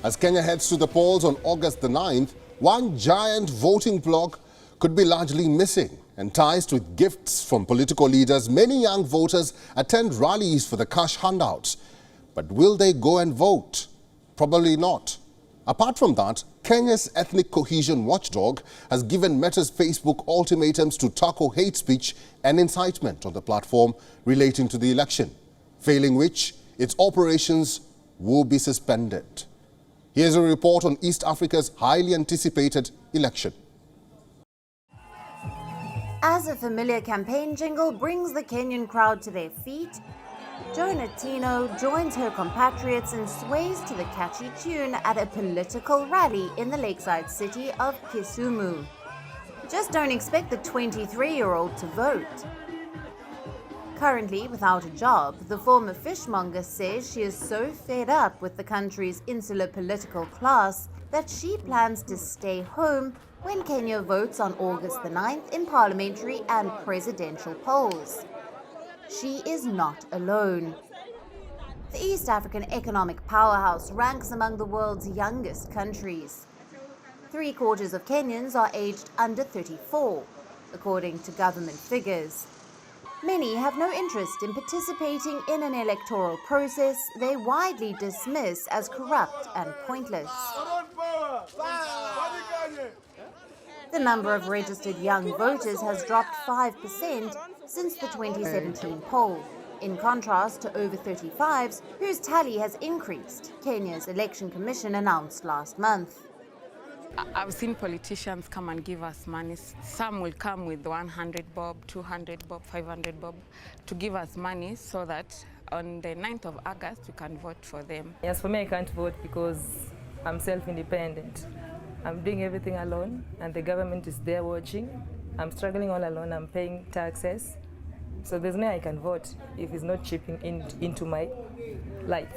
As Kenya heads to the polls on August the 9th, one giant voting bloc could be largely missing. Enticed with gifts from political leaders, many young voters attend rallies for the cash handouts. But will they go and vote? Probably not. Apart from that, Kenya's ethnic cohesion watchdog has given Meta's Facebook ultimatums to tackle hate speech and incitement on the platform relating to the election, failing which its operations will be suspended. Here's a report on East Africa's highly anticipated election. As a familiar campaign jingle brings the Kenyan crowd to their feet, Jonah Tino joins her compatriots and sways to the catchy tune at a political rally in the lakeside city of Kisumu. Just don't expect the 23-year-old to vote. Currently without a job, the former fishmonger says she is so fed up with the country's insular political class that she plans to stay home when Kenya votes on August the 9th in parliamentary and presidential polls. She is not alone. The East African economic powerhouse ranks among the world's youngest countries. 3/4 of Kenyans are aged under 34, according to government figures. Many have no interest in participating in an electoral process they widely dismiss as corrupt and pointless. The number of registered young voters has dropped 5% since the 2017 poll, in contrast to over 35s, whose tally has increased, Kenya's Election Commission announced last month. I've seen politicians come and give us money. Some will come with 100 bob, 200 bob, 500 bob to give us money so that on the 9th of August we can vote for them. Yes, for me I can't vote because I'm self-independent. I'm doing everything alone and the government is there watching. I'm struggling all alone, I'm paying taxes. So there's no way I can vote if it's not chipping into my life.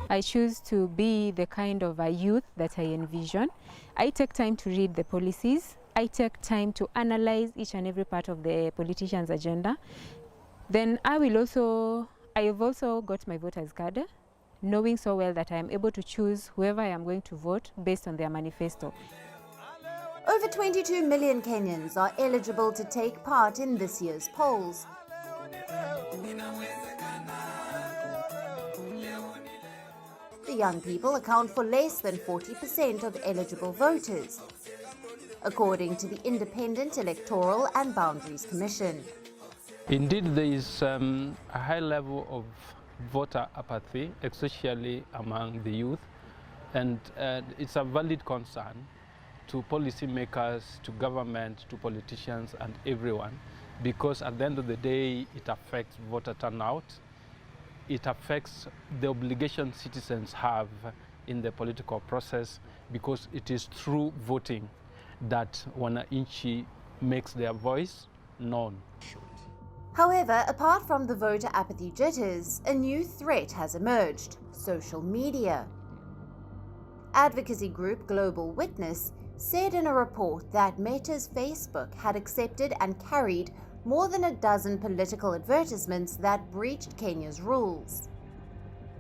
I choose to be the kind of a youth that I envision. I take time to read the policies. I take time to analyze each and every part of the politician's agenda. Then I have also got my voter's card, knowing so well that I am able to choose whoever I am going to vote based on their manifesto. Over 22 million Kenyans are eligible to take part in this year's polls. The young people account for less than 40% of eligible voters, according to the Independent Electoral and Boundaries Commission. Indeed, there is a high level of voter apathy, especially among the youth, and it's a valid concern to policymakers, to government, to politicians and everyone, because at the end of the day it affects voter turnout. It affects the obligation citizens have in the political process, because it is through voting that wananchi makes their voice known. However, apart from the voter apathy jitters, a new threat has emerged: social media. Advocacy group Global Witness said in a report that Meta's Facebook had accepted and carried more than a dozen political advertisements that breached Kenya's rules.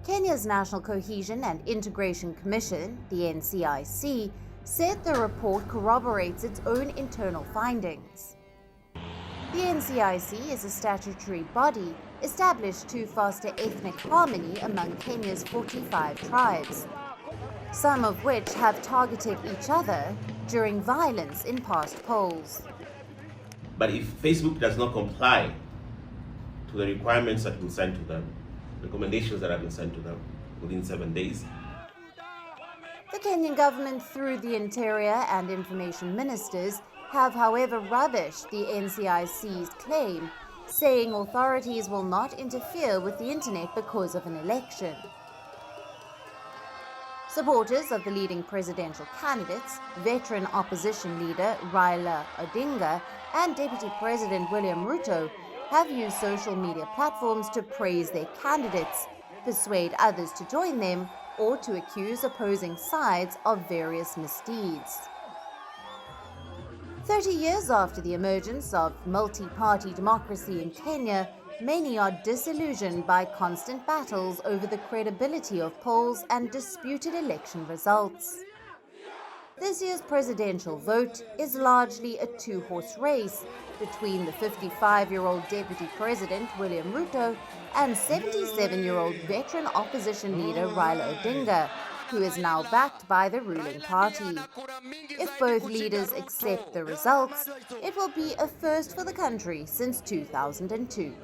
Kenya's National Cohesion and Integration Commission, the NCIC, said the report corroborates its own internal findings. The NCIC is a statutory body established to foster ethnic harmony among Kenya's 45 tribes, some of which have targeted each other during violence in past polls. But if Facebook does not comply to the requirements that have been sent to them, recommendations that have been sent to them within 7 days. The Kenyan government, through the Interior and Information Ministers, have however rubbished the NCIC's claim, saying authorities will not interfere with the internet because of an election. Supporters of the leading presidential candidates, veteran opposition leader Raila Odinga and Deputy President William Ruto, have used social media platforms to praise their candidates, persuade others to join them, or to accuse opposing sides of various misdeeds. 30 years after the emergence of multi-party democracy in Kenya, Many are disillusioned by constant battles over the credibility of polls and disputed election results. This year's presidential vote is largely a two-horse race between the 55-year-old Deputy President William Ruto and 77-year-old veteran opposition leader Raila Odinga, who is now backed by the ruling party. If both leaders accept the results, it will be a first for the country since 2002.